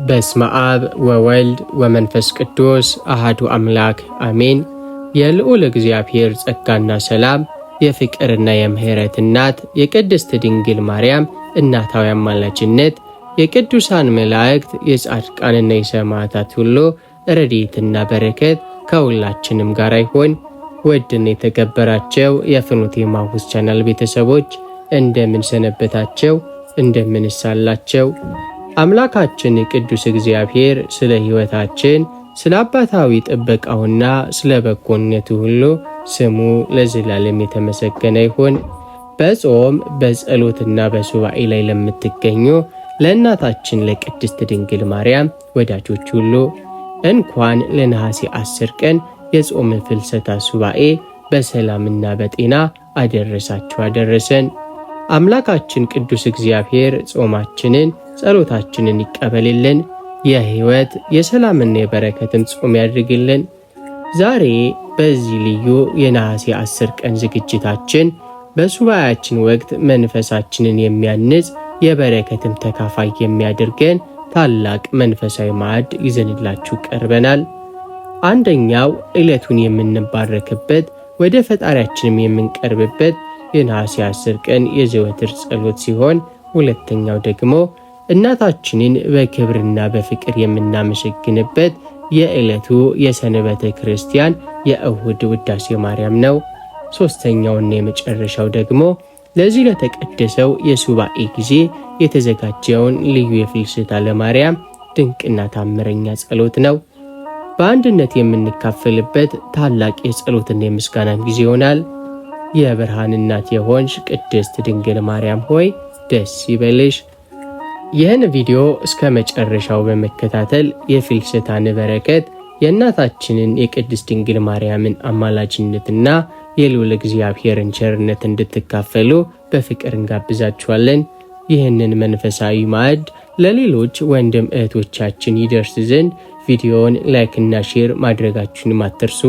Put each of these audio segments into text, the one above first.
በስመ አብ ወወልድ ወመንፈስ ቅዱስ አሃዱ አምላክ አሜን። የልዑል እግዚአብሔር ጸጋና ሰላም የፍቅርና የምሕረት እናት የቅድስት ድንግል ማርያም እናታዊ አማላጅነት የቅዱሳን መላእክት የጻድቃንና የሰማዕታት ሁሉ ረድኤትና በረከት ከሁላችንም ጋር ይሁን። ውድና የተከበራችሁ የፍኖተ ኤማሁስ ቻናል ቤተሰቦች እንደምን ሰነበታችሁ? እንደምንሳላችሁ? አምላካችን ቅዱስ እግዚአብሔር ስለ ሕይወታችን ስለ አባታዊ ጥበቃውና ስለ በጎነቱ ሁሉ ስሙ ለዘላለም የተመሰገነ ይሁን። በጾም በጸሎትና በሱባኤ ላይ ለምትገኙ ለእናታችን ለቅድስት ድንግል ማርያም ወዳጆች ሁሉ እንኳን ለነሐሴ 10 ቀን የጾም ፍልሰታ ሱባኤ በሰላምና በጤና አደረሳችሁ አደረሰን። አምላካችን ቅዱስ እግዚአብሔር ጾማችንን ጸሎታችንን ይቀበልልን። የሕይወት የሰላምና የበረከትን ጾም ያድርግልን። ዛሬ በዚህ ልዩ የነሐሴ 10 ቀን ዝግጅታችን በሱባኤያችን ወቅት መንፈሳችንን የሚያንጽ የበረከትም ተካፋይ የሚያደርገን ታላቅ መንፈሳዊ ማዕድ ይዘንላችሁ ቀርበናል። አንደኛው ዕለቱን የምንባረክበት ወደ ፈጣሪያችንም የምንቀርብበት የነሐሴ 10 ቀን የዘወትር ጸሎት ሲሆን፣ ሁለተኛው ደግሞ እናታችንን በክብርና በፍቅር የምናመሰግንበት የዕለቱ የሰንበተ ክርስቲያን የእሁድ ውዳሴ ማርያም ነው። ሦስተኛውና የመጨረሻው ደግሞ ለዚህ ለተቀደሰው የሱባኤ ጊዜ የተዘጋጀውን ልዩ የፍልሰታ ለማርያም ድንቅና ታምረኛ ጸሎት ነው። በአንድነት የምንካፈልበት ታላቅ የጸሎትና የምስጋና ጊዜ ይሆናል። የብርሃን እናት የሆንሽ ቅድስት ድንግል ማርያም ሆይ ደስ ይበልሽ። ይህን ቪዲዮ እስከ መጨረሻው በመከታተል የፍልሰታን በረከት የእናታችንን የቅድስት ድንግል ማርያምን አማላጅነትና የልዑል እግዚአብሔርን ቸርነት እንድትካፈሉ በፍቅር እንጋብዛችኋለን። ይህንን መንፈሳዊ ማዕድ ለሌሎች ወንድም እህቶቻችን ይደርስ ዘንድ ቪዲዮውን ላይክና ሼር ማድረጋችሁንም አትርሱ።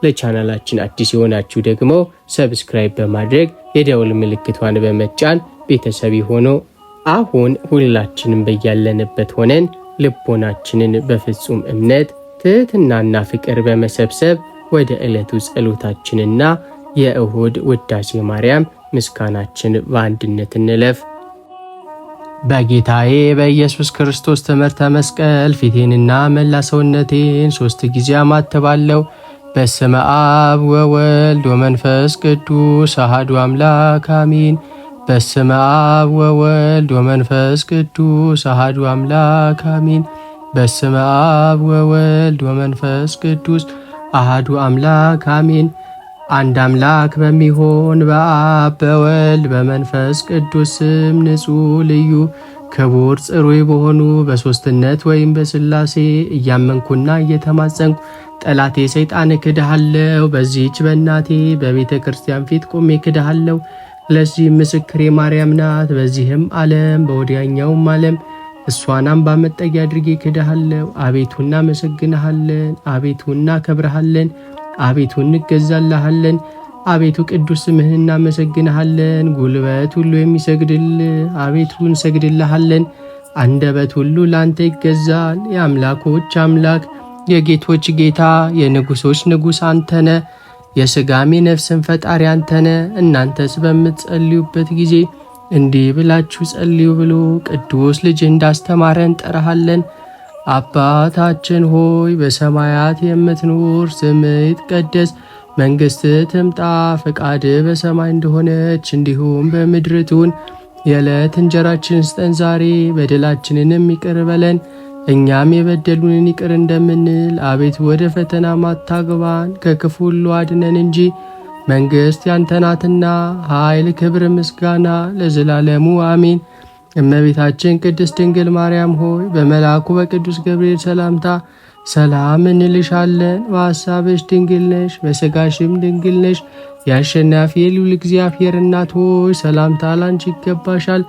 ለቻናላችን አዲስ የሆናችሁ ደግሞ ሰብስክራይብ በማድረግ የደውል ምልክቷን በመጫን ቤተሰብ ሆኖ አሁን ሁላችንም በያለንበት ሆነን ልቦናችንን በፍጹም እምነት ትህትናና ፍቅር በመሰብሰብ ወደ ዕለቱ ጸሎታችንና የእሁድ ውዳሴ ማርያም ምስጋናችን በአንድነት እንለፍ። በጌታዬ በኢየሱስ ክርስቶስ ትምህርተ መስቀል ፊቴንና መላ ሰውነቴን 3 ጊዜ አማትባለሁ። በስመ አብ ወወልድ ወመንፈስ ቅዱስ አሐዱ አምላክ አሜን። በስመ አብ ወወልድ ወመንፈስ ቅዱስ አሐዱ አምላክ አሜን። በስመ አብ ወወልድ ወመንፈስ ቅዱስ አሐዱ አምላክ አሜን። አንድ አምላክ በሚሆን በአብ በወልድ በመንፈስ ቅዱስ ስም ንጹሕ ልዩ ክቡር ጽሩይ በሆኑ በሦስትነት ወይም በሥላሴ እያመንኩና እየተማጸንኩ ጠላቴ ሰይጣን ክድሃለሁ። በዚህች በእናቴ በቤተ ክርስቲያን ፊት ቆሜ ክድሃለሁ። ለዚህም ምስክሬ ማርያም ናት። በዚህም ዓለም በወዲያኛውም ዓለም እሷን አምባ መጠጊያ አድርጌ ክድሃለሁ። አቤቱ እናመሰግንሃለን። አቤቱ እናከብርሃለን። አቤቱ እንገዛልሃለን። አቤቱ ቅዱስ ስምህን እናመሰግንሃለን። ጉልበት ሁሉ የሚሰግድልህ አቤቱ እንሰግድልሃለን። አንደበት ሁሉ ላንተ ይገዛል። የአምላኮች አምላክ የጌቶች ጌታ የንጉሶች ንጉሥ አንተነ፣ የሥጋሜ ነፍስን ፈጣሪ አንተነ። እናንተስ በምትጸልዩበት ጊዜ እንዲህ ብላችሁ ጸልዩ ብሎ ቅዱስ ልጅ እንዳስተማረ እንጠራሃለን። አባታችን ሆይ በሰማያት የምትኖር፣ ስምህ ይትቀደስ፣ መንግሥትህ ትምጣ፣ ፈቃድህ በሰማይ እንደሆነች እንዲሁም በምድር ትሁን። የዕለት እንጀራችንን ስጠን ዛሬ፣ በደላችንንም ይቅር በለን እኛም የበደሉንን ይቅር እንደምንል። አቤቱ ወደ ፈተና አታግባን፣ ከክፉ ሁሉ አድነን እንጂ መንግሥት ያንተ ናትና ኃይል፣ ክብር፣ ምስጋና ለዘላለሙ አሜን። እመቤታችን ቅድስት ድንግል ማርያም ሆይ በመልአኩ በቅዱስ ገብርኤል ሰላምታ ሰላም እንልሻለን። በሐሳብሽ ድንግል ነሽ፣ በሥጋሽም ድንግል ነሽ። የአሸናፊ የልዑል እግዚአብሔር እናት ሆይ ሰላምታ ላንቺ ይገባሻል።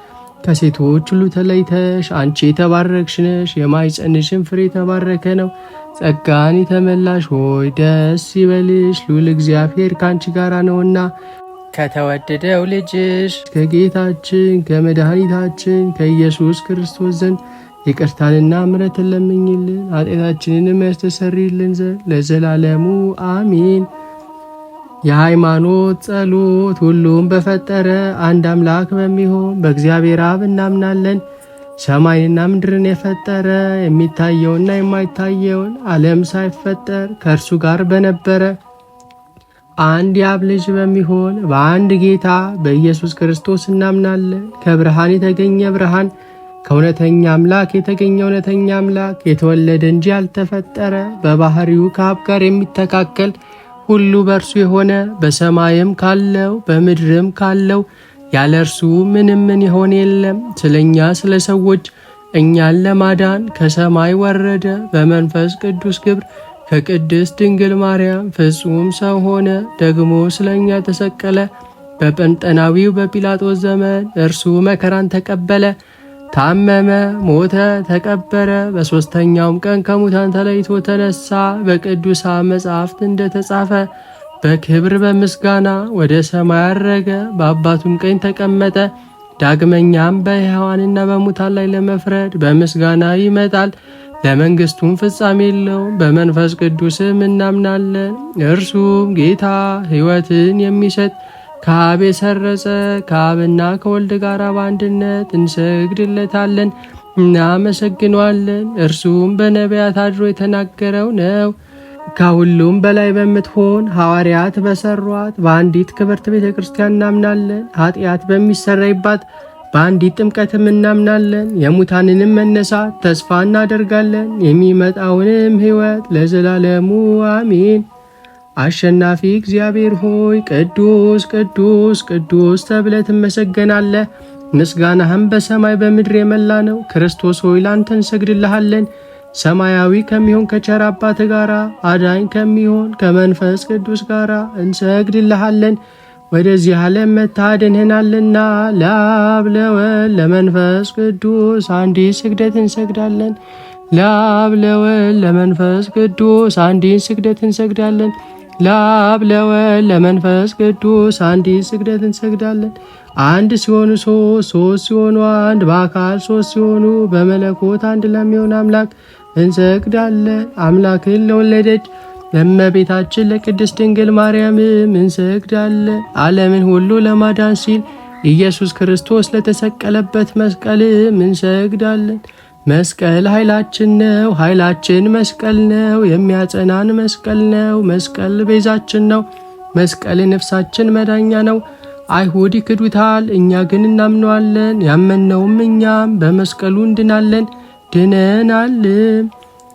ከሴቶች ሁሉ ተለይተሽ አንቺ የተባረክሽ ነሽ፣ የማኅፀንሽም ፍሬ የተባረከ ነው። ጸጋን የተመላሽ ሆይ ደስ ይበልሽ፣ ልዑል እግዚአብሔር ከአንቺ ጋር ነውና ከተወደደው ልጅሽ ከጌታችን ከመድኃኒታችን ከኢየሱስ ክርስቶስ ዘንድ ይቅርታንና ምሕረትን ለምኝልን ኃጢአታችንንም ያስተሰርይልን ዘንድ ለዘላለሙ አሜን። የሃይማኖት ጸሎት። ሁሉም በፈጠረ አንድ አምላክ በሚሆን በእግዚአብሔር አብ እናምናለን። ሰማይንና ምድርን የፈጠረ የሚታየውና የማይታየውን ዓለም ሳይፈጠር ከእርሱ ጋር በነበረ አንድ የአብ ልጅ በሚሆን በአንድ ጌታ በኢየሱስ ክርስቶስ እናምናለን። ከብርሃን የተገኘ ብርሃን፣ ከእውነተኛ አምላክ የተገኘ እውነተኛ አምላክ፣ የተወለደ እንጂ ያልተፈጠረ፣ በባህሪው ከአብ ጋር የሚተካከል፣ ሁሉ በእርሱ የሆነ፣ በሰማይም ካለው በምድርም ካለው ያለ እርሱ ምንም ምን ይሆን የለም። ስለኛ ስለ ሰዎች እኛን ለማዳን ከሰማይ ወረደ። በመንፈስ ቅዱስ ግብር ከቅድስት ድንግል ማርያም ፍጹም ሰው ሆነ። ደግሞ ስለኛ ተሰቀለ። በጴንጠናዊው በጲላጦስ ዘመን እርሱ መከራን ተቀበለ፣ ታመመ፣ ሞተ፣ ተቀበረ። በሦስተኛውም ቀን ከሙታን ተለይቶ ተነሳ። በቅዱሳን መጻሕፍት እንደተጻፈ በክብር በምስጋና ወደ ሰማይ አረገ። በአባቱም ቀኝ ተቀመጠ። ዳግመኛም በሕያዋንና በሙታን ላይ ለመፍረድ በምስጋና ይመጣል። ለመንግሥቱም ፍጻሜ የለውም። በመንፈስ ቅዱስም እናምናለን። እርሱም ጌታ ሕይወትን የሚሰጥ ከአብ የሰረጸ ከአብና ከወልድ ጋር በአንድነት እንሰግድለታለን፣ እናመሰግነዋለን። እርሱም በነቢያት አድሮ የተናገረው ነው። ከሁሉም በላይ በምትሆን ሐዋርያት በሰሯት በአንዲት ክብርት ቤተ ክርስቲያን እናምናለን። ኃጢአት በሚሰረይባት በአንዲት ጥምቀትም እናምናለን። የሙታንንም መነሳት ተስፋ እናደርጋለን፣ የሚመጣውንም ሕይወት ለዘላለሙ አሜን። አሸናፊ እግዚአብሔር ሆይ ቅዱስ ቅዱስ ቅዱስ ተብለህ ትመሰገናለህ። ምስጋናህም በሰማይ በምድር የመላ ነው። ክርስቶስ ሆይ ላንተ እንሰግድልሃለን። ሰማያዊ ከሚሆን ከቸር አባት ጋር አዳኝ ከሚሆን ከመንፈስ ቅዱስ ጋር እንሰግድልሃለን። ወደዚህ ዓለም መታደንህናልና ለአብ ለወልድ ለመንፈስ ቅዱስ አንዲት ስግደት እንሰግዳለን። ለአብ ለወልድ ለመንፈስ ቅዱስ አንዲት ስግደት እንሰግዳለን። ለአብ ለወልድ ለመንፈስ ቅዱስ አንዲት ስግደት እንሰግዳለን። አንድ ሲሆኑ ሶስት፣ ሶስት ሲሆኑ አንድ፣ በአካል ሶስት ሲሆኑ በመለኮት አንድ ለሚሆን አምላክ እንሰግዳለን። አምላክን ለወለደች ለእመቤታችን ለቅድስት ድንግል ማርያምም እንሰግዳለን። ዓለምን ሁሉ ለማዳን ሲል ኢየሱስ ክርስቶስ ለተሰቀለበት መስቀልም እንሰግዳለን። መስቀል ኃይላችን ነው። ኃይላችን መስቀል ነው። የሚያጸናን መስቀል ነው። መስቀል ቤዛችን ነው። መስቀል ነፍሳችን መዳኛ ነው። አይሁድ ይክዱታል፣ እኛ ግን እናምነዋለን። ያመነውም እኛም በመስቀሉ እንድናለን፣ ድነናልም።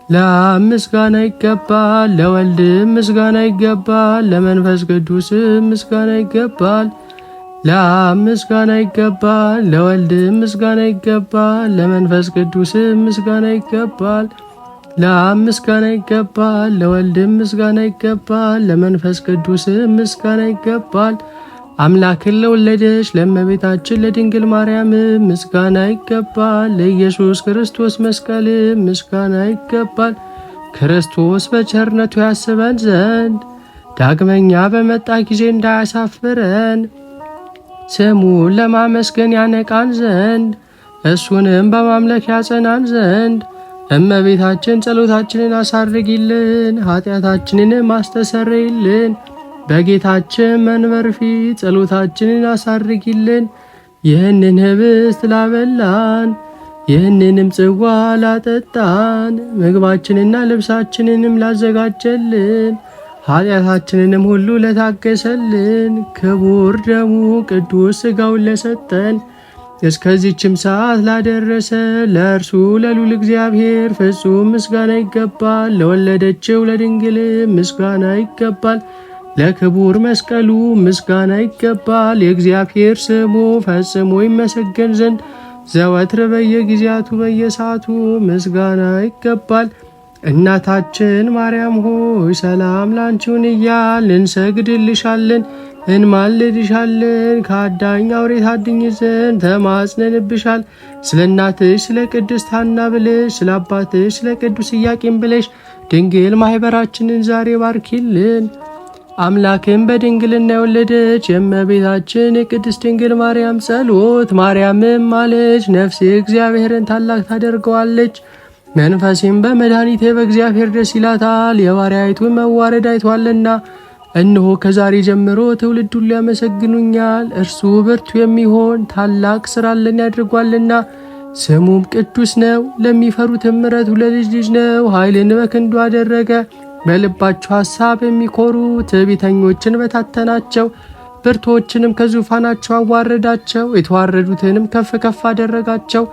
ለአብ ምስጋና ይገባል፣ ለወልድም ምስጋና ይገባል፣ ለመንፈስ ቅዱስም ምስጋና ይገባል። ለአብ ምስጋና ይገባል፣ ለወልድም ምስጋና ይገባል፣ ለመንፈስ ቅዱስም ምስጋና ይገባል። ለአብ ምስጋና ይገባል፣ ለወልድም ምስጋና ይገባል፣ ለመንፈስ ቅዱስም ምስጋና ይገባል። አምላክን ለወለደች ለእመቤታችን ለድንግል ማርያም ምስጋና ይገባል። ለኢየሱስ ክርስቶስ መስቀል ምስጋና ይገባል። ክርስቶስ በቸርነቱ ያስበን ዘንድ ዳግመኛ በመጣ ጊዜ እንዳያሳፍረን ስሙን ለማመስገን ያነቃን ዘንድ እሱንም በማምለክ ያጸናን ዘንድ እመቤታችን ጸሎታችንን አሳርጊልን፣ ኃጢአታችንንም አስተሰርይልን። በጌታችን መንበር ፊት ጸሎታችንን አሳርጊልን። ይህንን ህብስት ላበላን፣ ይህንንም ጽዋ ላጠጣን፣ ምግባችንና ልብሳችንንም ላዘጋጀልን፣ ኃጢአታችንንም ሁሉ ለታገሰልን፣ ክቡር ደሙ ቅዱስ ሥጋውን ለሰጠን፣ እስከዚችም ሰዓት ላደረሰ ለእርሱ ለልዑል እግዚአብሔር ፍጹም ምስጋና ይገባል። ለወለደችው ለድንግል ምስጋና ይገባል። ለክቡር መስቀሉ ምስጋና ይገባል። የእግዚአብሔር ስሙ ፈጽሞ ይመሰገን ዘንድ ዘወትር በየጊዜያቱ በየሰዓቱ ምስጋና ይገባል። እናታችን ማርያም ሆይ ሰላም ላንቺውን እያልን እንሰግድልሻለን፣ እንማልድሻለን። ከአዳኝ አውሬ ታድኝ ዘንድ ተማጽነንብሻል። ስለ እናትሽ ስለ ቅድስት ሐና ብለሽ፣ ስለ አባትሽ ስለ ቅዱስ ኢያቄም ብለሽ ድንግል ማኅበራችንን ዛሬ ባርኪልን። አምላክን በድንግልና የወለደች የእመቤታችን የቅድስት ድንግል ማርያም ጸሎት። ማርያምም አለች፣ ነፍሴ እግዚአብሔርን ታላቅ ታደርገዋለች፣ መንፈሴም በመድኃኒቴ በእግዚአብሔር ደስ ይላታል፣ የባሪያይቱን መዋረድ አይቷልና። እነሆ ከዛሬ ጀምሮ ትውልድ ሁሉ ያመሰግኑኛል። እርሱ ብርቱ የሚሆን ታላቅ ሥራን ያድርጓልና፣ ስሙም ቅዱስ ነው። ለሚፈሩትም ምሕረቱ ለልጅ ልጅ ነው። ኃይልን በክንዱ አደረገ። በልባቸው ሐሳብ የሚኮሩ ትዕቢተኞችን በታተናቸው። ብርቶችንም ከዙፋናቸው አዋረዳቸው። የተዋረዱትንም ከፍ ከፍ አደረጋቸው።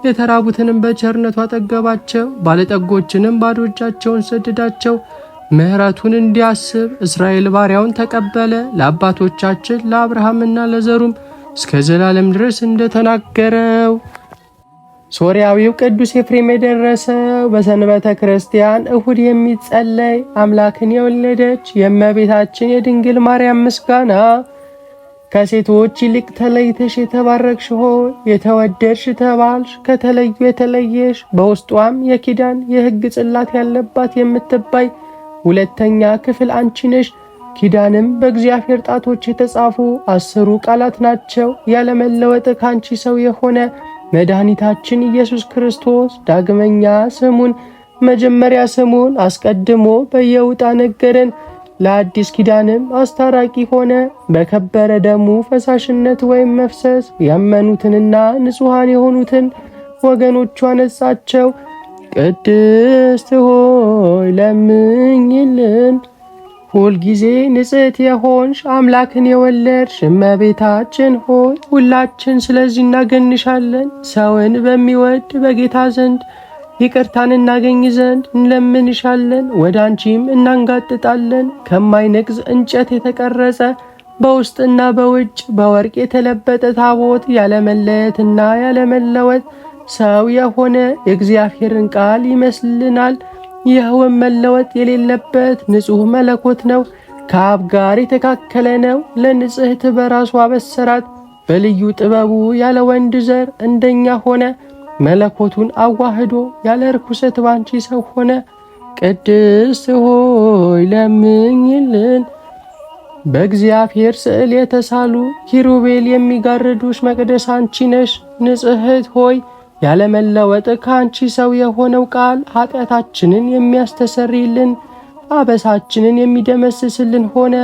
የተራቡትንም በቸርነቱ አጠገባቸው። ባለጠጎችንም ባዶ እጃቸውን ሰደዳቸው። ምሕረቱን እንዲያስብ እስራኤል ባሪያውን ተቀበለ። ለአባቶቻችን ለአብርሃምና ለዘሩም እስከ ዘላለም ድረስ እንደተናገረው። ሶርያዊው ቅዱስ ኤፍሬም የደረሰው በሰንበተ ክርስቲያን እሁድ የሚጸለይ አምላክን የወለደች የእመቤታችን የድንግል ማርያም ምስጋና። ከሴቶች ይልቅ ተለይተሽ የተባረክሽ ሆይ የተወደድሽ ተባልሽ። ከተለዩ የተለየሽ በውስጧም የኪዳን የሕግ ጽላት ያለባት የምትባይ ሁለተኛ ክፍል አንቺ ነሽ። ኪዳንም በእግዚአብሔር ጣቶች የተጻፉ 10 ቃላት ናቸው። ያለመለወጥ ካንቺ ሰው የሆነ መድኃኒታችን ኢየሱስ ክርስቶስ ዳግመኛ ስሙን መጀመሪያ ስሙን አስቀድሞ በየውጣ ነገረን። ለአዲስ ኪዳንም አስታራቂ ሆነ። በከበረ ደሙ ፈሳሽነት ወይም መፍሰስ ያመኑትንና ንጹሐን የሆኑትን ወገኖቿ ነጻቸው። ቅድስት ሆይ ለምኝልን። ሁልጊዜ ንጽሕት የሆንሽ አምላክን የወለድሽ እመቤታችን ሆይ ሁላችን ስለዚህ እናገንሻለን። ሰውን በሚወድ በጌታ ዘንድ ይቅርታን እናገኝ ዘንድ እንለምንሻለን። ወደ አንቺም እናንጋጥጣለን። ከማይነቅዝ እንጨት የተቀረጸ በውስጥና በውጭ በወርቅ የተለበጠ ታቦት ያለመለየትና ያለመለወጥ ሰው የሆነ የእግዚአብሔርን ቃል ይመስልናል። ይህውም መለወጥ የሌለበት ንጹሕ መለኮት ነው። ከአብ ጋር የተካከለ ነው። ለንጽሕት በራሱ አበሰራት። በልዩ ጥበቡ ያለ ወንድ ዘር እንደኛ ሆነ። መለኮቱን አዋህዶ ያለ ርኩሰት ባንቺ ሰው ሆነ። ቅድስት ሆይ ለምኝልን። በእግዚአብሔር ስዕል የተሳሉ ኪሩቤል የሚጋርዱሽ መቅደስ አንቺ ነሽ። ንጽሕት ሆይ ያለመለወጥ ከአንቺ ሰው የሆነው ቃል ኃጢአታችንን የሚያስተሰርይልን አበሳችንን የሚደመስስልን ሆነ።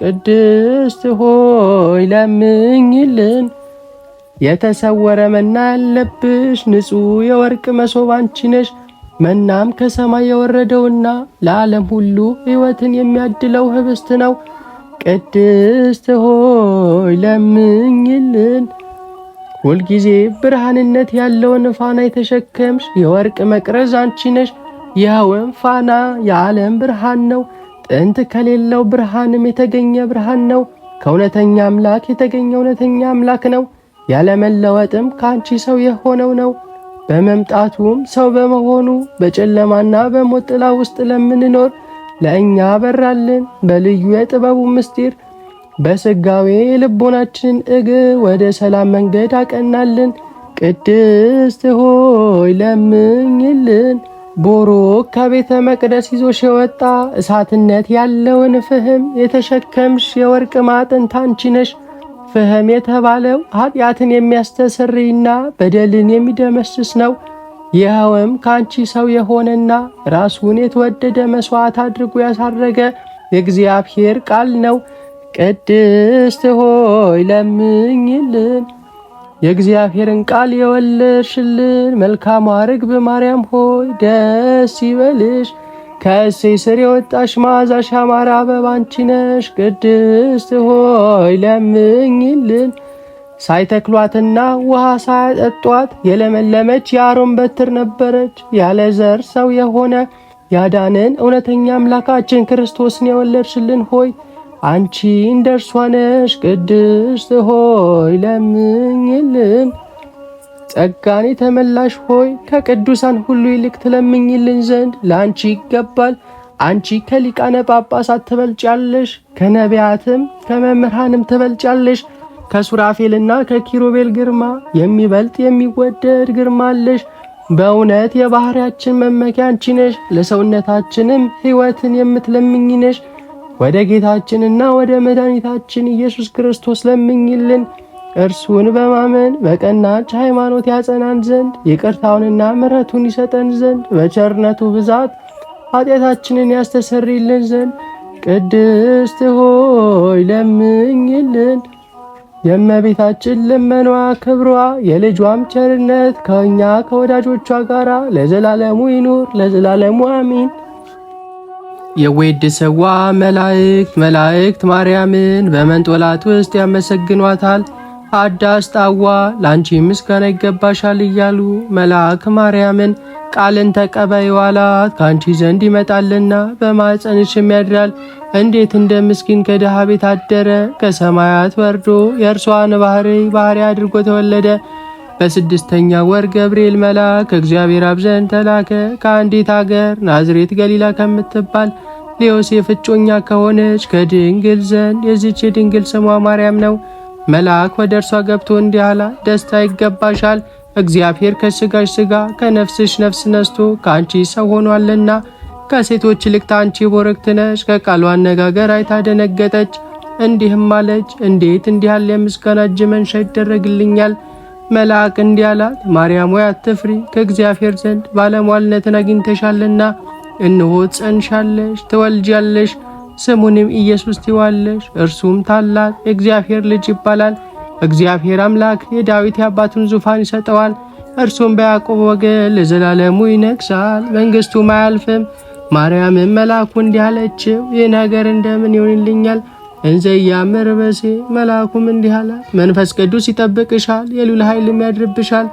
ቅድስት ሆይ ለምኝልን። የተሰወረ መና ያለብሽ ንጹሕ የወርቅ መሶብ አንቺ ነሽ። መናም ከሰማይ የወረደውና ለዓለም ሁሉ ሕይወትን የሚያድለው ህብስት ነው። ቅድስት ሆይ ለምኝልን። ሁልጊዜ ብርሃንነት ያለውን ፋና የተሸከምሽ የወርቅ መቅረዝ አንቺ ነሽ። ይኸውም ፋና የዓለም ብርሃን ነው። ጥንት ከሌለው ብርሃንም የተገኘ ብርሃን ነው። ከእውነተኛ አምላክ የተገኘ እውነተኛ አምላክ ነው። ያለመለወጥም ከአንቺ ሰው የሆነው ነው። በመምጣቱም ሰው በመሆኑ በጨለማና በሞት ጥላ ውስጥ ለምንኖር ለእኛ በራልን። በልዩ የጥበቡ ምስጢር በስጋዌ የልቦናችንን እግር ወደ ሰላም መንገድ አቀናልን። ቅድስት ሆይ ለምኝልን። ቦሮክ ከቤተ መቅደስ ይዞሽ የወጣ እሳትነት ያለውን ፍህም የተሸከምሽ የወርቅ ማዕጠንት አንቺ ነሽ። ፍህም የተባለው ኃጢአትን የሚያስተሰርይና በደልን የሚደመስስ ነው። ይኸውም ከአንቺ ሰው የሆነና ራሱን የተወደደ መሥዋዕት አድርጎ ያሳረገ የእግዚአብሔር ቃል ነው። ቅድስት ሆይ ለምኝልን። የእግዚአብሔርን ቃል የወለድሽልን መልካሟ ርግብ ማርያም ሆይ ደስ ይበልሽ። ከእሴይ ስር የወጣሽ መዓዛሽ ያማረ አበባ አንቺ ነሽ። ቅድስት ሆይ ለምኝልን። ሳይተክሏትና ውሃ ሳያጠጧት የለመለመች የአሮን በትር ነበረች። ያለ ዘር ሰው የሆነ ያዳንን እውነተኛ አምላካችን ክርስቶስን የወለድሽልን ሆይ አንቺ እንደርሷ ነሽ። ቅድስት ሆይ ለምኝልን። ጸጋን የተመላሽ ሆይ ከቅዱሳን ሁሉ ይልቅ ትለምኝልን ዘንድ ለአንቺ ይገባል። አንቺ ከሊቃነ ጳጳሳት ትበልጫለሽ፣ ከነቢያትም ከመምህራንም ትበልጫለሽ። ከሱራፌልና ከኪሩቤል ግርማ የሚበልጥ የሚወደድ ግርማ አለሽ። በእውነት የባህሪያችን መመኪያ አንቺ ነሽ። ለሰውነታችንም ሕይወትን የምትለምኝ ነሽ። ወደ ጌታችንና ወደ መድኃኒታችን ኢየሱስ ክርስቶስ ለምኝልን። እርሱን በማመን በቀናች ሃይማኖት ያጸናን ዘንድ ይቅርታውንና ምሕረቱን ይሰጠን ዘንድ በቸርነቱ ብዛት ኃጢአታችንን ያስተሰርይልን ዘንድ ቅድስት ሆይ ለምኝልን። የእመቤታችን ልመኗ ክብሯ የልጇም ቸርነት ከእኛ ከወዳጆቿ ጋር ለዘላለሙ ይኑር ለዘላለሙ አሚን። የወድሰዋ መላእክት ማርያምን በመንጦላት ውስጥ ያመሰግኗታል። አዳስ ጣዋ ላንቺ ምስጋና ይገባሻል እያሉ መልአክ ማርያምን ቃልን ተቀበይ አላት። ካንቺ ዘንድ ይመጣልና በማኅፀንሽም ያድራል። እንዴት እንደ ምስኪን ከድሃ ቤት አደረ። ከሰማያት ወርዶ የእርሷን ባህሪ አድርጎ ተወለደ። በስድስተኛ ወር ገብርኤል መልአክ ከእግዚአብሔር አብ ዘንድ ተላከ። ከአንዲት አገር ናዝሬት ገሊላ ከምትባል ለዮሴፍ እጮኛ ከሆነች ከድንግል ዘንድ የዚች የድንግል ስሟ ማርያም ነው። መልአክ ወደ እርሷ ገብቶ እንዲህ አላት፣ ደስታ ይገባሻል፣ እግዚአብሔር ከሥጋሽ ሥጋ ከነፍስሽ ነፍስ ነስቶ ከአንቺ ሰው ሆኗልና። ከሴቶች ይልቅ አንቺ ቡርክት ነሽ። ከቃሉ አነጋገር አይታ ደነገጠች፣ እንዲህም አለች፣ እንዴት እንዲህ ያለ የምስጋና እጅ መንሻ ይደረግልኛል? መልአክ እንዲህ አላት፣ ማርያም ሆይ አትፍሪ፣ ከእግዚአብሔር ዘንድ ባለሟልነትን አግኝተሻልና። እነሆ ትጸንሻለሽ፣ ትወልጃለሽ፣ ስሙንም ኢየሱስ ትይዋለሽ። እርሱም ታላቅ የእግዚአብሔር ልጅ ይባላል። እግዚአብሔር አምላክ የዳዊት የአባቱን ዙፋን ይሰጠዋል። እርሱም በያዕቆብ ወገን ለዘላለሙ ይነግሣል፣ መንግሥቱም አያልፍም። ማርያምም መልአኩ እንዲህ አለችው፣ ይህ ነገር እንደምን ይሆንልኛል? እንዘ ኢያምር በሴ። መልአኩም እንዲህ አላት፣ መንፈስ ቅዱስ ይጠብቅሻል፣ የልዑል ኃይልም ያድርብሻል።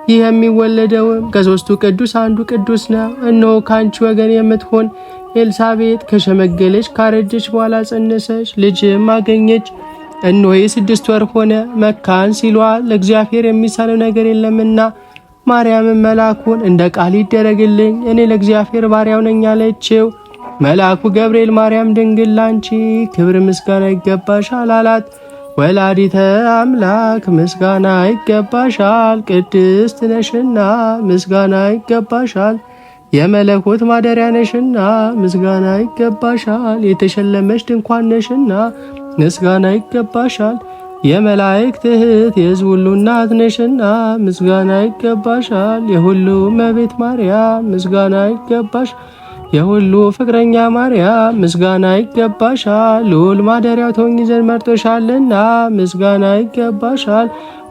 ይህ የሚወለደውም ከሦስቱ ቅዱስ አንዱ ቅዱስ ነው። እነሆ ከአንቺ ወገን የምትሆን ኤልሳቤጥ ከሸመገለች ካረጀች በኋላ ጸነሰች፣ ልጅም አገኘች። እነሆ የ6 ወር ሆነ፣ መካን ሲሏል፣ ለእግዚአብሔር የሚሳነው ነገር የለምና። ማርያምም መልአኩን እንደ ቃል ይደረግልኝ፣ እኔ ለእግዚአብሔር ባሪያው ነኝ አለችው። መልአኩ ገብርኤል ማርያም ድንግል ላንቺ ክብር ምስጋና ይገባሻል አላት። ወላዲተ አምላክ ምስጋና ይገባሻል፣ ቅድስት ነሽና ምስጋና ይገባሻል። የመለኮት ማደሪያ ነሽና ምስጋና ይገባሻል። የተሸለመሽ ድንኳን ነሽና ምስጋና ይገባሻል። የመላእክት እህት የሕዝብ ሁሉ እናት ነሽና ምስጋና ይገባሻል። የሁሉ እመቤት ማርያም ምስጋና ይገባሻል። የሁሉ ፍቅረኛ ማርያም ምስጋና ይገባሻል። ልዑል ማደሪያው ትሆኚ ዘንድ መርጦሻልና ምስጋና ይገባሻል።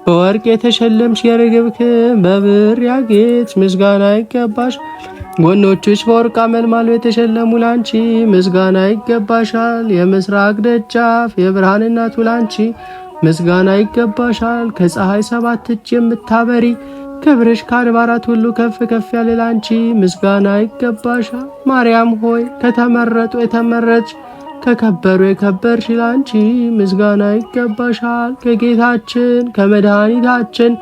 በወርቅ የተሸለምሽ የርግብ ክንፍ በብር ያጌጥሽ ምስጋና ይገባሻል። ጎኖችሽ በወርቅ አመልማሎ የተሸለሙ ላንቺ ምስጋና ይገባሻል። የምስራቅ ደጃፍ የብርሃን እናቱ ላንቺ ምስጋና ይገባሻል። ከፀሐይ 7 እጅ የምታበሪ ክብርሽ ከአድባራት ሁሉ ከፍ ከፍ ያለ ላንቺ ምስጋና ይገባሻል። ማርያም ሆይ ከተመረጡ የተመረጥሽ ከከበሩ የከበርሽ ላንቺ ምስጋና ይገባሻል። ከጌታችን ከመድኃኒታችን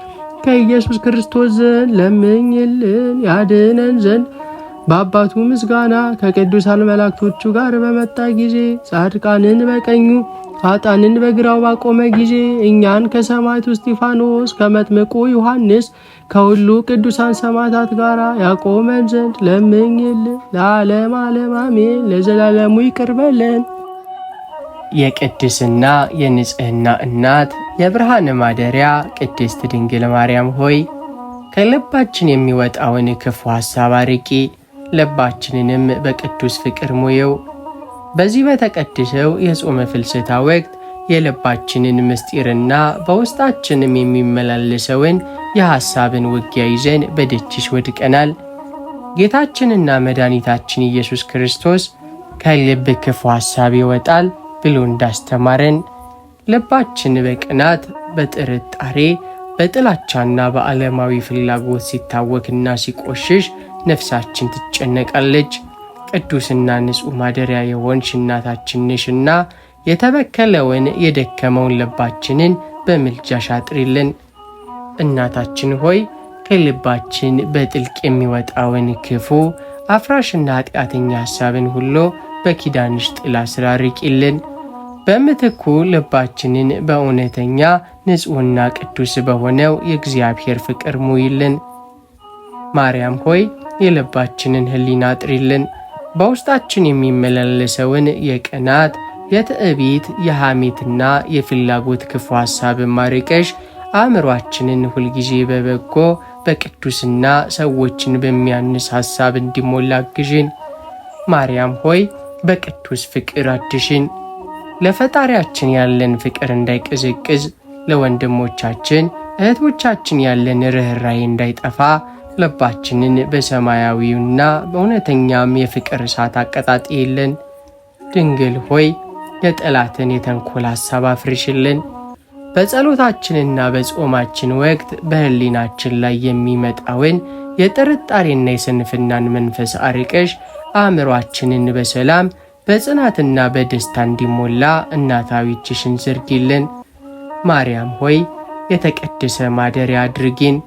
ከኢየሱስ ክርስቶስ ዘንድ ለምኝልን ያድነን ዘንድ። በአባቱ ምስጋና ከቅዱሳን መላእክቶቹ ጋር በመጣ ጊዜ ጻድቃንን በቀኙ ኃጥአንን በግራው ባቆመ ጊዜ እኛን ከሰማዕቱ እስጢፋኖስ ከመጥምቁ ዮሐንስ ከሁሉ ቅዱሳን ሰማዕታት ጋር ያቆመን ዘንድ ለምኝልን። ለዓለም ዓለም አሜን። ለዘላለሙ ይቅር በለን። የቅድስና የንጽህና እናት የብርሃን ማደሪያ ቅድስት ድንግል ማርያም ሆይ ከልባችን የሚወጣውን ክፉ ሐሳብ አርቂ፣ ልባችንንም በቅዱስ ፍቅር ሙየው። በዚህ በተቀደሰው የጾመ ፍልሰታ ወቅት የልባችንን ምስጢርና በውስጣችንም የሚመላለሰውን የሐሳብን ውጊያ ይዘን በደጅሽ ወድቀናል። ጌታችንና መድኃኒታችን ኢየሱስ ክርስቶስ ከልብ ክፉ ሐሳብ ይወጣል ብሎ እንዳስተማረን ልባችን በቅናት፣ በጥርጣሬ፣ በጥላቻና በዓለማዊ ፍላጎት ሲታወክና ሲቆሽሽ ነፍሳችን ትጨነቃለች። ቅዱስና ንጹሕ ማደሪያ የሆንሽ እናታችን ነሽና የተበከለውን የደከመውን ልባችንን በምልጃሽ አጥሪልን። እናታችን ሆይ ከልባችን በጥልቅ የሚወጣውን ክፉ አፍራሽና ኃጢአተኛ ሐሳብን ሁሉ በኪዳንሽ ጥላ ስር አርቂልን። በምትኩ ልባችንን በእውነተኛ ንጹሕና ቅዱስ በሆነው የእግዚአብሔር ፍቅር ሙይልን። ማርያም ሆይ የልባችንን ሕሊና አጥሪልን። በውስጣችን የሚመላለሰውን የቅናት፣ የትዕቢት፣ የሐሜትና የፍላጎት ክፉ ሐሳብን ማርቀሽ አእምሯችንን ሁልጊዜ በበጎ በቅዱስና ሰዎችን በሚያንስ ሐሳብ እንዲሞላ አግዥን። ማርያም ሆይ በቅዱስ ፍቅር አድሽን። ለፈጣሪያችን ያለን ፍቅር እንዳይቀዘቅዝ፣ ለወንድሞቻችን እህቶቻችን ያለን ርኅራኄ እንዳይጠፋ ልባችንን በሰማያዊውና በእውነተኛም የፍቅር እሳት አቀጣጥይልን። ድንግል ሆይ የጠላትን የተንኮል ሐሳብ አፍርሽልን። በጸሎታችንና በጾማችን ወቅት በሕሊናችን ላይ የሚመጣውን የጥርጣሬና የስንፍናን መንፈስ አርቀሽ አእምሯችንን በሰላም በጽናትና በደስታ እንዲሞላ እናታዊ እጅሽን ዘርጊልን። ማርያም ሆይ የተቀደሰ ማደሪያ አድርጊን።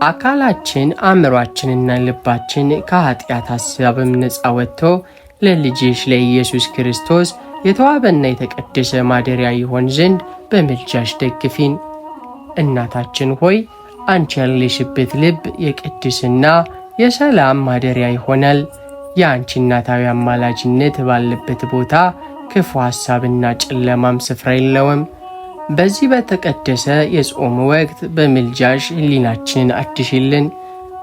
አካላችን አእምሯችንና ልባችን ከኃጢአት ሐሳብም ነፃ ወጥቶ ለልጅሽ ለኢየሱስ ክርስቶስ የተዋበና የተቀደሰ ማደሪያ ይሆን ዘንድ በምልጃሽ ደግፊን። እናታችን ሆይ አንቺ ያለሽበት ልብ የቅድስና የሰላም ማደሪያ ይሆናል። የአንቺ እናታዊ አማላጅነት ባለበት ቦታ ክፉ ሐሳብና ጨለማም ስፍራ የለውም። በዚህ በተቀደሰ የጾም ወቅት በምልጃሽ ሕሊናችንን አድሽልን።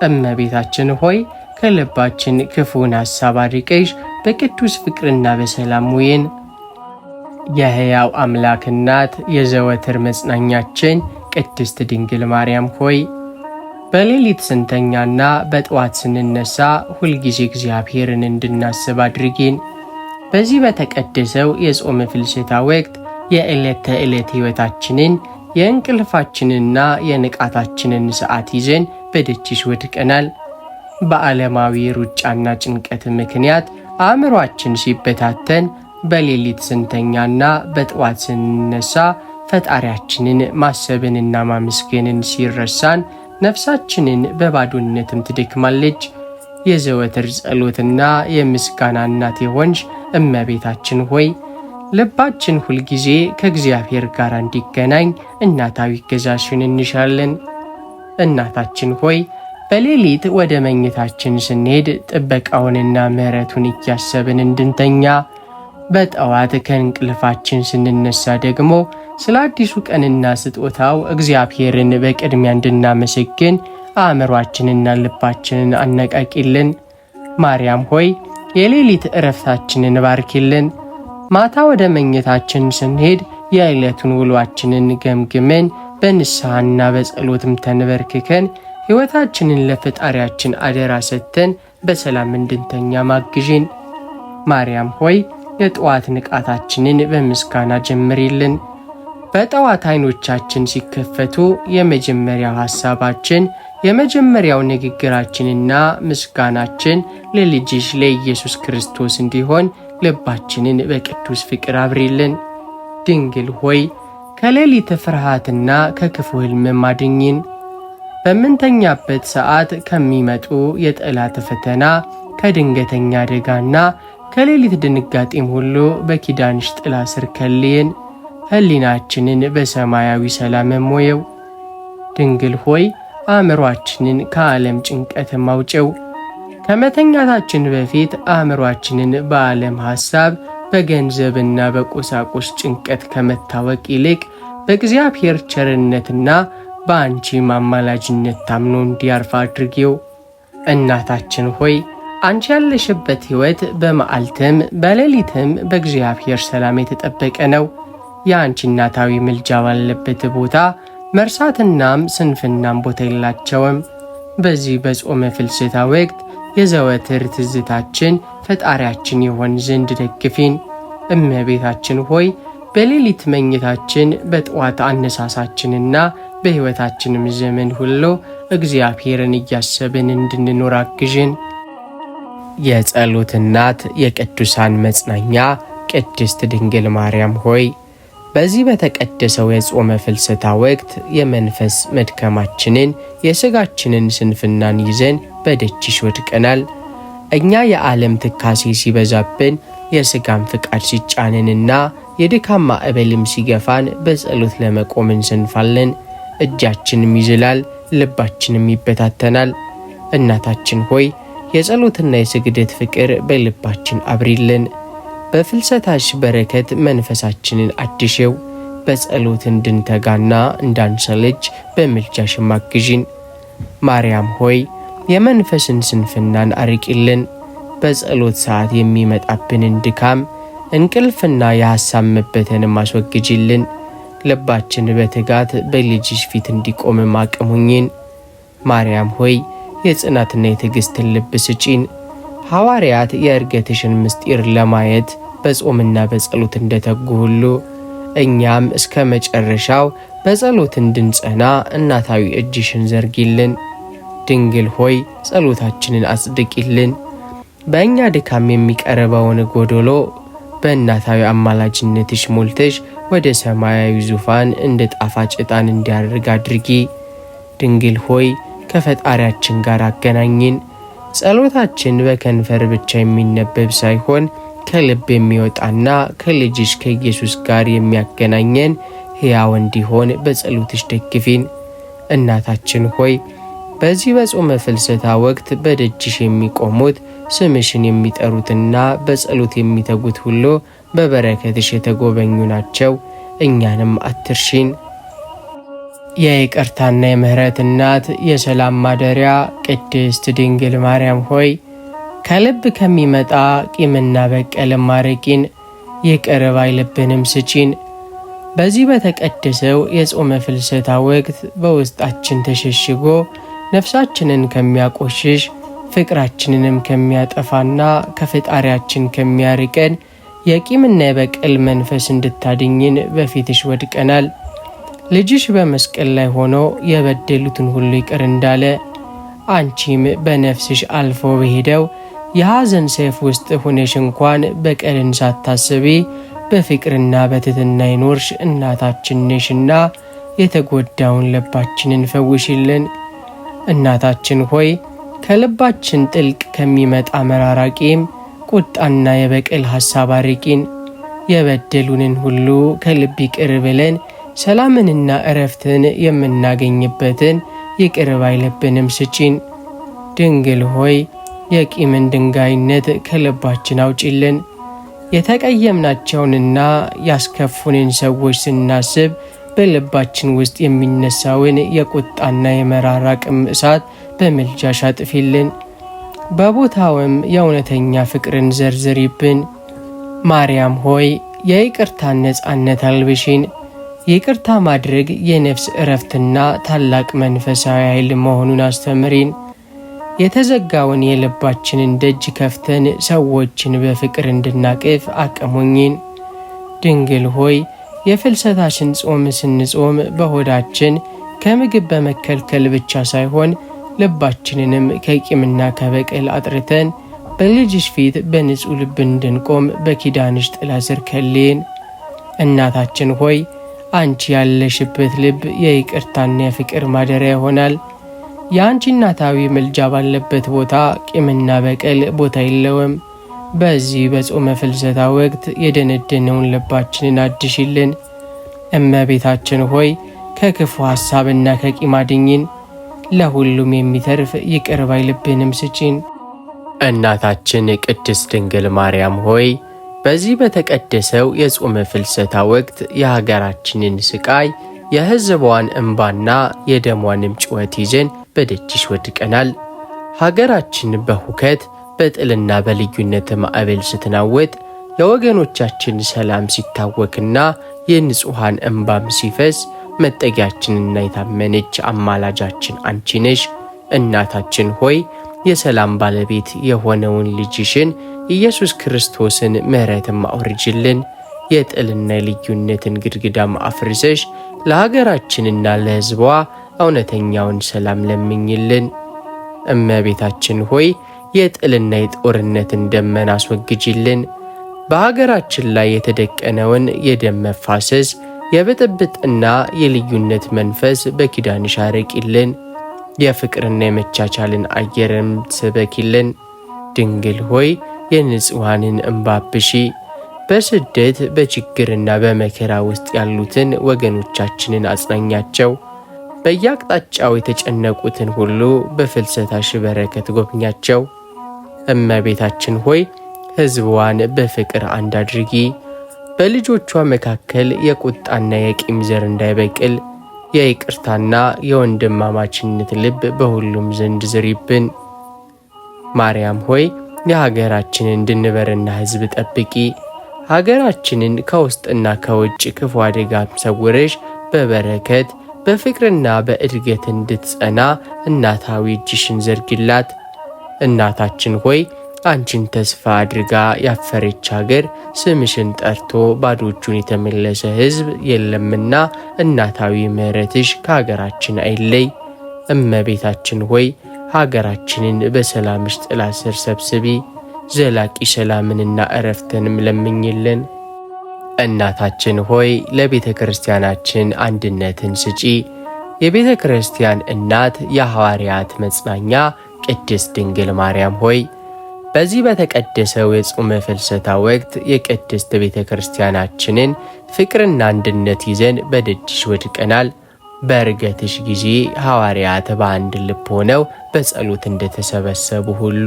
እመቤታችን ሆይ ከልባችን ክፉን ሐሳብ አርቀሽ በቅዱስ ፍቅርና በሰላም ውይን። የሕያው አምላክ እናት የዘወትር መጽናኛችን ቅድስት ድንግል ማርያም ሆይ በሌሊት ስንተኛና በጠዋት ስንነሳ ሁልጊዜ እግዚአብሔርን እንድናስብ አድርጊን። በዚህ በተቀደሰው የጾም ፍልሰታ ወቅት የዕለት ተዕለት ሕይወታችንን የእንቅልፋችንና የንቃታችንን ሰዓት ይዘን በደጅሽ ወድቀናል። በዓለማዊ ሩጫና ጭንቀት ምክንያት አእምሯችን ሲበታተን በሌሊት ስንተኛና በጠዋት ስንነሳ ፈጣሪያችንን ማሰብንና ማመስገንን ሲረሳን ነፍሳችንን በባዶነትም ትደክማለች። የዘወትር ጸሎትና የምስጋና እናት የሆንሽ እመቤታችን ሆይ ልባችን ሁልጊዜ ከእግዚአብሔር ጋር እንዲገናኝ እናታዊ እገዛሽን እንሻለን። እናታችን ሆይ በሌሊት ወደ መኝታችን ስንሄድ ጥበቃውንና ምሕረቱን እያሰብን እንድንተኛ፣ በጠዋት ከእንቅልፋችን ስንነሳ ደግሞ ስለ አዲሱ ቀንና ስጦታው እግዚአብሔርን በቅድሚያ እንድናመሰግን አእምሯችንና ልባችንን አነቃቂልን። ማርያም ሆይ የሌሊት ዕረፍታችንን ባርኪልን። ማታ ወደ መኝታችን ስንሄድ የዕለቱን ውሏችንን ገምግመን በንስሐና በጸሎትም ተንበርክከን ሕይወታችንን ለፈጣሪያችን አደራ ሰጥተን በሰላም እንድንተኛ ማግዥን። ማርያም ሆይ የጠዋት ንቃታችንን በምስጋና ጀምሪልን። በጠዋት ዓይኖቻችን ሲከፈቱ የመጀመሪያው ሐሳባችን የመጀመሪያው ንግግራችንና ምስጋናችን ለልጅሽ ለኢየሱስ ክርስቶስ እንዲሆን ልባችንን በቅዱስ ፍቅር አብሪልን። ድንግል ሆይ ከሌሊት ፍርሃትና ከክፉ ሕልም አድኝን። በምንተኛበት ሰዓት ከሚመጡ የጠላት ፈተና ከድንገተኛ አደጋና ከሌሊት ድንጋጤም ሁሉ በኪዳንሽ ጥላ ስር ከልየን። ሕሊናችንን በሰማያዊ ሰላም ሞየው። ድንግል ሆይ አእምሯችንን ከዓለም ጭንቀት ማውጨው። ከመተኛታችን በፊት አእምሯችንን በዓለም ሐሳብ በገንዘብና በቁሳቁስ ጭንቀት ከመታወቅ ይልቅ በእግዚአብሔር ቸርነትና በአንቺ አማላጅነት ታምኖ እንዲያርፍ አድርጊው። እናታችን ሆይ አንቺ ያለሽበት ሕይወት በመዓልትም በሌሊትም በእግዚአብሔር ሰላም የተጠበቀ ነው። የአንቺ እናታዊ ምልጃ ባለበት ቦታ መርሳትናም ስንፍናም ቦታ የላቸውም። በዚህ በጾመ ፍልሰታ ወቅት የዘወትር ትዝታችን ፈጣሪያችን ይሆን ዘንድ ደግፊን። እመቤታችን ሆይ በሌሊት መኝታችን በጠዋት አነሳሳችንና በሕይወታችንም ዘመን ሁሉ እግዚአብሔርን እያሰብን እንድንኖር አግዥን። የጸሎት እናት የቅዱሳን መጽናኛ ቅድስት ድንግል ማርያም ሆይ በዚህ በተቀደሰው የጾመ ፍልሰታ ወቅት የመንፈስ መድከማችንን የሥጋችንን ስንፍናን ይዘን በደጅሽ ወድቀናል። እኛ የዓለም ትካሴ ሲበዛብን የሥጋን ፍቃድ ሲጫንንና የድካም ማዕበልም ሲገፋን በጸሎት ለመቆም እንሰንፋለን። እጃችንም ይዝላል፣ ልባችንም ይበታተናል። እናታችን ሆይ የጸሎትና የስግደት ፍቅር በልባችን አብሪልን። በፍልሰታሽ በረከት መንፈሳችንን አድሽው። በጸሎት እንድንተጋና እንዳንሰለች በምልጃሽ አግዢን። ማርያም ሆይ የመንፈስን ስንፍናን አርቂልን። በጸሎት ሰዓት የሚመጣብንን ድካም፣ እንቅልፍና የሐሳብ መበተንም አስወግጂልን። ልባችን በትጋት በልጅሽ ፊት እንዲቆም አቅሙኝን። ማርያም ሆይ የጽናትና የትዕግስትን ልብ ስጪን። ሐዋርያት የእርገትሽን ምስጢር ለማየት በጾምና በጸሎት እንደተጉ ሁሉ እኛም እስከ መጨረሻው በጸሎት እንድንጸና እናታዊ እጅሽን ዘርጊልን። ድንግል ሆይ ጸሎታችንን አጽድቂልን። በእኛ ድካም የሚቀርበውን ጎዶሎ በእናታዊ አማላጅነትሽ ሞልተሽ ወደ ሰማያዊ ዙፋን እንደ ጣፋጭ ዕጣን እንዲያርግ አድርጊ። ድንግል ሆይ ከፈጣሪያችን ጋር አገናኝን። ጸሎታችን በከንፈር ብቻ የሚነበብ ሳይሆን ከልብ የሚወጣና ከልጅሽ ከኢየሱስ ጋር የሚያገናኘን ሕያው እንዲሆን በጸሎትሽ ደግፊን። እናታችን ሆይ በዚህ በጾመ ፍልሰታ ወቅት በደጅሽ የሚቆሙት ስምሽን የሚጠሩትና በጸሎት የሚተጉት ሁሉ በበረከትሽ የተጎበኙ ናቸው። እኛንም አትርሺን። የይቅርታና የምህረት እናት የሰላም ማደሪያ ቅድስት ድንግል ማርያም ሆይ ከልብ ከሚመጣ ቂምና በቀልም አርቂን። ይቅር ባይ ልብንም ስጪን። በዚህ በተቀደሰው የጾመ ፍልሰታ ወቅት በውስጣችን ተሸሽጎ ነፍሳችንን ከሚያቆሽሽ ፍቅራችንንም ከሚያጠፋና ከፈጣሪያችን ከሚያርቀን የቂምና የበቀል መንፈስ እንድታድኝን በፊትሽ ወድቀናል። ልጅሽ በመስቀል ላይ ሆኖ የበደሉትን ሁሉ ይቅር እንዳለ አንቺም በነፍስሽ አልፎ በሄደው የሐዘን ሰይፍ ውስጥ ሆነሽ እንኳን በቀልን ሳታስቢ በፍቅርና በትሕትና ይኖርሽ እናታችን ነሽና የተጎዳውን ልባችንን ፈውሽልን። እናታችን ሆይ ከልባችን ጥልቅ ከሚመጣ መራራ ቂም፣ ቁጣና የበቀል ሐሳብ አርቂን። የበደሉንን ሁሉ ከልብ ይቅር ብለን ሰላምንና እረፍትን የምናገኝበትን ይቅር ባይ ልብንም ስጪን። ድንግል ሆይ የቂምን ድንጋይነት ከልባችን አውጪልን። የተቀየምናቸውንና ያስከፉንን ሰዎች ስናስብ በልባችን ውስጥ የሚነሳውን የቁጣና የመራራ ቅም እሳት በምልጃሽ አጥፊልን። በቦታውም የእውነተኛ ፍቅርን ዘርዝሪብን። ማርያም ሆይ የይቅርታን ነጻነት አልብሽን። ይቅርታ ማድረግ የነፍስ እረፍትና ታላቅ መንፈሳዊ ኃይል መሆኑን አስተምሪን። የተዘጋውን የልባችንን ደጅ ከፍተን ሰዎችን በፍቅር እንድናቅፍ አቅሙኝን። ድንግል ሆይ የፍልሰታችን ጾም ስንጾም በሆዳችን ከምግብ በመከልከል ብቻ ሳይሆን ልባችንንም ከቂምና ከበቀል አጥርተን በልጅሽ ፊት በንጹሕ ልብ እንድንቆም በኪዳንሽ ጥላ ስር ከልይን። እናታችን ሆይ አንቺ ያለሽበት ልብ የይቅርታና የፍቅር ማደሪያ ይሆናል። የአንቺ እናታዊ ምልጃ ባለበት ቦታ ቂምና በቀል ቦታ የለውም። በዚህ በጾመ ፍልሰታ ወቅት የደነደነውን ልባችንን አድሽልን። እመቤታችን ሆይ ከክፉ ሐሳብና ከቂም አድኝን። ለሁሉም የሚተርፍ ይቅር ባይ ልብንም ስጪን። እናታችን ቅድስት ድንግል ማርያም ሆይ በዚህ በተቀደሰው የጾመ ፍልሰታ ወቅት የሀገራችንን ስቃይ፣ የሕዝቧን እንባና የደሟንም ጩኸት ይዘን በደጅሽ ወድቀናል። ሀገራችን በሁከት በጥልና በልዩነት ማዕበል ስትናወጥ፣ የወገኖቻችን ሰላም ሲታወክና የንጹሐን እንባም ሲፈስ መጠጊያችንና የታመነች አማላጃችን አንቺ ነሽ። እናታችን ሆይ የሰላም ባለቤት የሆነውን ልጅሽን ኢየሱስ ክርስቶስን ምሕረትም አውርጅልን። የጥልና የልዩነትን ግድግዳም አፍርሰሽ ለሀገራችንና ለሕዝቧ እውነተኛውን ሰላም ለምኝልን። እመቤታችን ሆይ የጥልና የጦርነትን ደመና አስወግጅልን። በሀገራችን ላይ የተደቀነውን የደም መፋሰስ፣ የብጥብጥና የልዩነት መንፈስ በኪዳንሽ አርቂልን። የፍቅርና የመቻቻልን አየርም ስበኪልን። ድንግል ሆይ የንጹሐንን እንባ አብሺ። በስደት በችግርና በመከራ ውስጥ ያሉትን ወገኖቻችንን አጽናኛቸው። በየአቅጣጫው የተጨነቁትን ሁሉ በፍልሰታሽ በረከት ጎብኛቸው። እመቤታችን ሆይ ሕዝቧን በፍቅር አንድ አድርጊ። በልጆቿ መካከል የቁጣና የቂም ዘር እንዳይበቅል የይቅርታና የወንድማማችነት ልብ በሁሉም ዘንድ ዝሪብን። ማርያም ሆይ የሀገራችንን ድንበርና ሕዝብ ጠብቂ። ሀገራችንን ከውስጥና ከውጭ ክፉ አደጋም ሰውረሽ በበረከት በፍቅርና በእድገት እንድትጸና እናታዊ እጅሽን ዘርግላት። እናታችን ሆይ አንቺን ተስፋ አድርጋ ያፈረች ሀገር ስምሽን ጠርቶ ባዶ እጁን የተመለሰ ሕዝብ የለምና እናታዊ ምሕረትሽ ከሀገራችን አይለይ። እመቤታችን ሆይ ሀገራችንን በሰላምሽ ጥላ ስር ሰብስቢ። ዘላቂ ሰላምንና እረፍትንም ለምኝልን። እናታችን ሆይ ለቤተ ክርስቲያናችን አንድነትን ስጪ። የቤተ ክርስቲያን እናት የሐዋርያት መጽናኛ ቅድስት ድንግል ማርያም ሆይ በዚህ በተቀደሰው የጾመ ፍልሰታ ወቅት የቅድስት ቤተ ክርስቲያናችንን ፍቅርና አንድነት ይዘን በደጅሽ ወድቀናል። በዕርገትሽ ጊዜ ሐዋርያት በአንድ ልብ ሆነው በጸሎት እንደተሰበሰቡ ሁሉ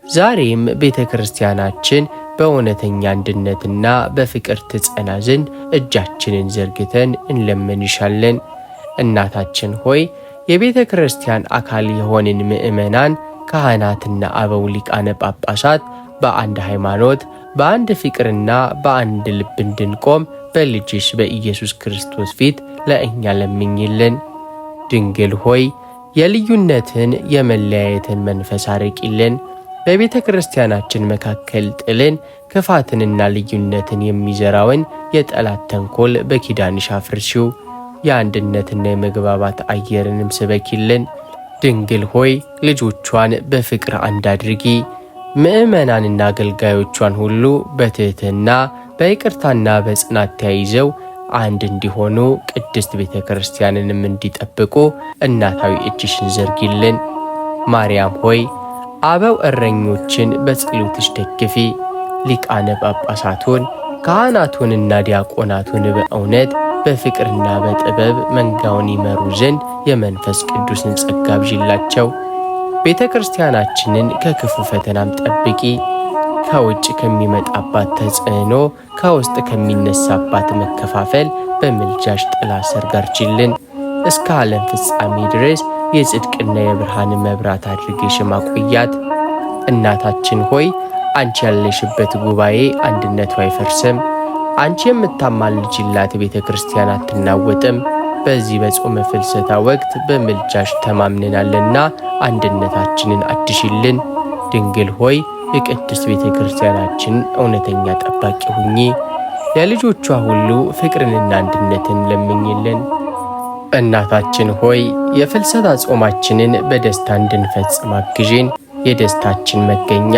ዛሬም ቤተ ክርስቲያናችን በእውነተኛ አንድነትና በፍቅር ትጸና ዘንድ እጃችንን ዘርግተን እንለምንሻለን። እናታችን ሆይ የቤተ ክርስቲያን አካል የሆንን ምእመናን ካህናትና አበው ሊቃነ ጳጳሳት በአንድ ሃይማኖት በአንድ ፍቅርና በአንድ ልብ እንድንቆም በልጅሽ በኢየሱስ ክርስቶስ ፊት ለእኛ ለምኝልን። ድንግል ሆይ የልዩነትን የመለያየትን መንፈስ አርቂልን። በቤተ ክርስቲያናችን መካከል ጥልን፣ ክፋትንና ልዩነትን የሚዘራውን የጠላት ተንኮል በኪዳንሽ አፍርሺው። የአንድነትና የመግባባት አየርንም ስበኪልን። ድንግል ሆይ ልጆቿን በፍቅር አንድ አድርጊ። ምእመናንና አገልጋዮቿን ሁሉ በትሕትና በይቅርታና በጽናት ተያይዘው አንድ እንዲሆኑ ቅድስት ቤተ ክርስቲያንንም እንዲጠብቁ እናታዊ እጅሽን ዘርጊልን። ማርያም ሆይ አበው እረኞችን በጸሎትሽ ደግፊ። ሊቃነ ጳጳሳቱን ካህናቱንና ዲያቆናቱን በእውነት በፍቅርና በጥበብ መንጋውን ይመሩ ዘንድ የመንፈስ ቅዱስን ጸጋ አብዢላቸው። ቤተ ክርስቲያናችንን ከክፉ ፈተናም ጠብቂ። ከውጭ ከሚመጣባት ተጽዕኖ፣ ከውስጥ ከሚነሳባት መከፋፈል በምልጃሽ ጥላ ስር ጋርጂልን። እስከ ዓለም ፍጻሜ ድረስ የጽድቅና የብርሃን መብራት አድርገሽ ማቆያት። እናታችን ሆይ አንቺ ያለሽበት ጉባኤ አንድነቱ አይፈርስም። አንቺ የምታማልጅላት ቤተ ክርስቲያን አትናወጥም። በዚህ በጾመ ፍልሰታ ወቅት በምልጃሽ ተማምነናልና አንድነታችንን አድሽልን። ድንግል ሆይ የቅድስት ቤተ ክርስቲያናችን እውነተኛ ጠባቂ ሁኚ። ለልጆቿ ሁሉ ፍቅርንና አንድነትን ለምኝልን። እናታችን ሆይ የፍልሰታ ጾማችንን በደስታ እንድንፈጽም አግዢን። የደስታችን መገኛ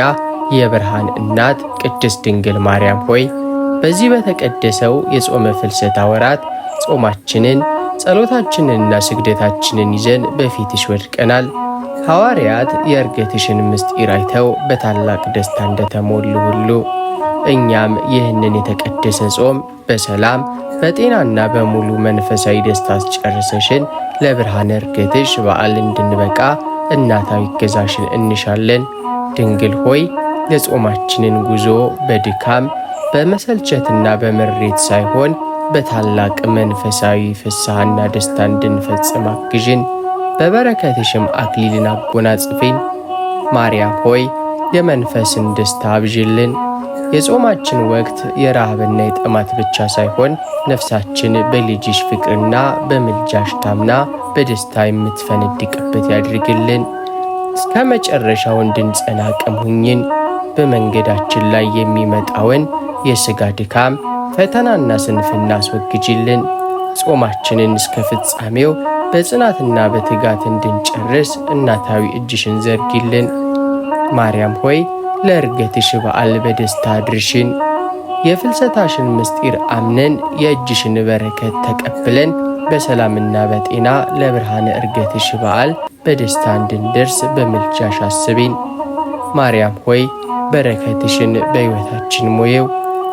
የብርሃን እናት ቅድስት ድንግል ማርያም ሆይ በዚህ በተቀደሰው የጾመ ፍልሰታ ወራት ጾማችንን፣ ጸሎታችንንና ስግደታችንን ይዘን በፊትሽ ወድቀናል። ሐዋርያት የዕርገትሽን ምስጢር አይተው በታላቅ ደስታ እንደተሞሉ ሁሉ እኛም ይህንን የተቀደሰ ጾም በሰላም በጤናና በሙሉ መንፈሳዊ ደስታ አስጨርሰሽን ለብርሃነ ዕርገትሽ በዓል እንድንበቃ እናታዊ እገዛሽን እንሻለን። ድንግል ሆይ የጾማችንን ጉዞ በድካም በመሰልቸትና በምሬት ሳይሆን በታላቅ መንፈሳዊ ፍስሐና ደስታ እንድንፈጽም አግዥን። በበረከትሽም አክሊልን አጎናጽፊን። ማርያም ሆይ የመንፈስን ደስታ አብዥልን። የጾማችን ወቅት የረሃብና የጥማት ብቻ ሳይሆን ነፍሳችን በልጅሽ ፍቅርና በምልጃሽ ታምና በደስታ የምትፈነድቅበት ያድርግልን። እስከ መጨረሻው እንድንጸና አቅም ሁኝን። በመንገዳችን ላይ የሚመጣውን የሥጋ ድካም፣ ፈተናና ስንፍና አስወግጅልን። ጾማችንን እስከ ፍጻሜው በጽናትና በትጋት እንድንጨርስ እናታዊ እጅሽን ዘርጊልን። ማርያም ሆይ ለዕርገትሽ በዓል በደስታ አድርሽን። የፍልሰታሽን ምስጢር አምነን የእጅሽን በረከት ተቀብለን በሰላምና በጤና ለብርሃነ ዕርገትሽ በዓል በደስታ እንድንደርስ በምልጃሽ አስቢን። ማርያም ሆይ በረከትሽን በሕይወታችን ሞየው።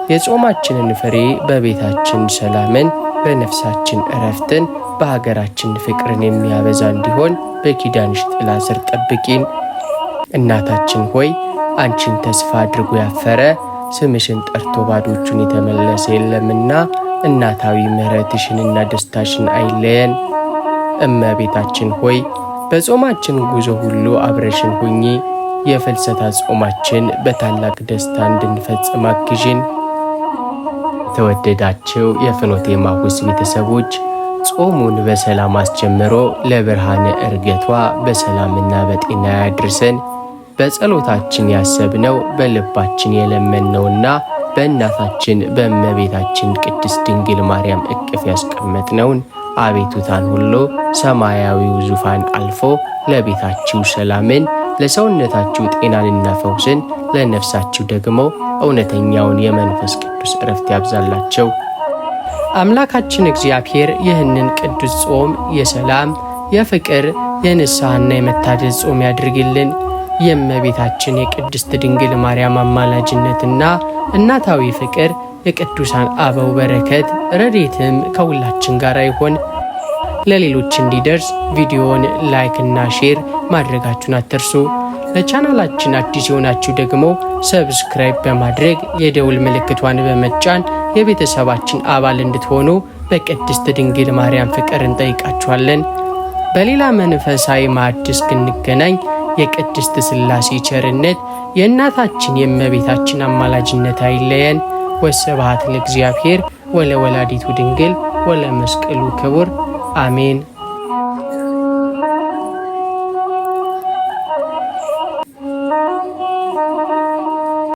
የጾማችንን ፍሬ በቤታችን ሰላምን፣ በነፍሳችን እረፍትን፣ በሀገራችን ፍቅርን የሚያበዛ እንዲሆን በኪዳንሽ ጥላ ስር ጠብቂን። እናታችን ሆይ አንቺን ተስፋ አድርጎ ያፈረ ስምሽን ጠርቶ ባዶቹን የተመለሰ የለምና እናታዊ ምሕረትሽንና ደስታሽን አይለየን። እመቤታችን ሆይ በጾማችን ጉዞ ሁሉ አብረሽን ሁኚ። የፍልሰታ ጾማችን በታላቅ ደስታ እንድንፈጽም አግዢን። የተወደዳችሁ የፍኖተ ኤማሁስ ቤተሰቦች ጾሙን በሰላም አስጀምሮ ለብርሃነ ዕርገቷ በሰላምና በጤና ያድርሰን። በጸሎታችን ያሰብነው በልባችን የለመነውና በእናታችን በእመቤታችን ቅድስት ድንግል ማርያም እቅፍ ያስቀመጥነውን አቤቱታን ሁሉ ሰማያዊው ዙፋን አልፎ ለቤታችሁ ሰላምን፣ ለሰውነታችሁ ጤናንና ፈውስን፣ ለነፍሳችሁ ደግሞ እውነተኛውን የመንፈስ ቅዱስ ዕረፍት ያብዛላቸው። አምላካችን እግዚአብሔር ይህንን ቅዱስ ጾም የሰላም፣ የፍቅር፣ የንስሐና የመታደስ ጾም ያድርግልን። የእመቤታችን የቅድስት ድንግል ማርያም አማላጅነትና እናታዊ ፍቅር፣ የቅዱሳን አበው በረከት ረድኤትም ከሁላችን ጋር ይሆን። ለሌሎች እንዲደርስ ቪዲዮውን ላይክ እና ሼር ማድረጋችሁን አትርሱ። ለቻናላችን አዲስ የሆናችሁ ደግሞ ሰብስክራይብ በማድረግ የደውል ምልክቷን በመጫን የቤተሰባችን አባል እንድትሆኑ በቅድስት ድንግል ማርያም ፍቅር እንጠይቃችኋለን። በሌላ መንፈሳዊ ማዕድ እስክንገናኝ የቅድስት ሥላሴ ቸርነት የእናታችን የእመቤታችን አማላጅነት አይለየን። ወስብሐት ለእግዚአብሔር ወለወላዲቱ ድንግል ወለመስቀሉ ክቡር አሜን።